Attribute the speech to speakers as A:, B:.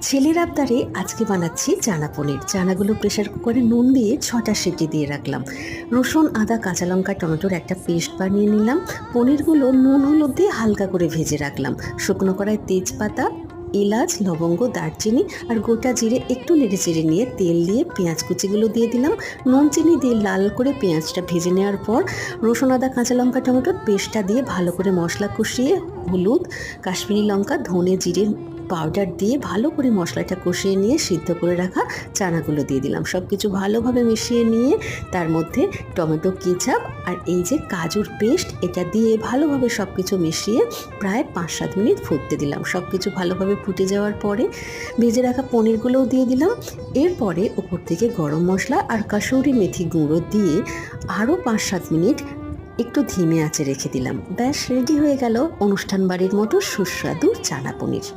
A: ছেলের আবদারে আজকে বানাচ্ছি চানা পনির। চানাগুলো প্রেশার কুকারে নুন দিয়ে 6টা সিটি দিয়ে রাখলাম। রসুন, আদা, কাঁচা লঙ্কা, টমেটোর একটা পেস্ট বানিয়ে নিলাম। পনিরগুলো নুন হলুদ দিয়ে হালকা করে ভেজে রাখলাম। শুকনো কড়ায় তেজপাতা, এলাচ, লবঙ্গ, দারচিনি আর গোটা জিরে একটু নেড়েচেড়ে নিয়ে তেল দিয়ে পেঁয়াজ কুচিগুলো দিয়ে দিলাম। নুন চিনি দিয়ে লাল করে পেঁয়াজটা ভেজে নেওয়ার পর রসুন, আদা, কাঁচা লঙ্কা, টমেটোর পেস্টটা দিয়ে ভালো করে মশলা কষিয়ে হলুদ, কাশ্মীরি লঙ্কা, ধনে, জিরে পাউডার দিয়ে ভালো করে মশলাটা কষিয়ে নিয়ে সিদ্ধ করে রাখা চানাগুলো দিয়ে দিলাম। সব কিছু ভালোভাবে মিশিয়ে নিয়ে তার মধ্যে টমেটো কেচাপ আর এই যে কাজুর পেস্ট এটা দিয়ে ভালোভাবে সব কিছু মিশিয়ে প্রায় 5-7 মিনিট ফুটতে দিলাম। সব কিছু ভালোভাবে ফুটে যাওয়ার পরে ভেজে রাখা পনিরগুলোও দিয়ে দিলাম। এরপরে উপর থেকে গরম মশলা আর কাসুরি মেথি গুঁড়ো দিয়ে আরও 5-7 মিনিট একটু ধিমে আঁচে রেখে দিলাম। ব্যাস রেডি হয়ে গেল অনুষ্ঠান বাড়ির মতো সুস্বাদু চানা পনির।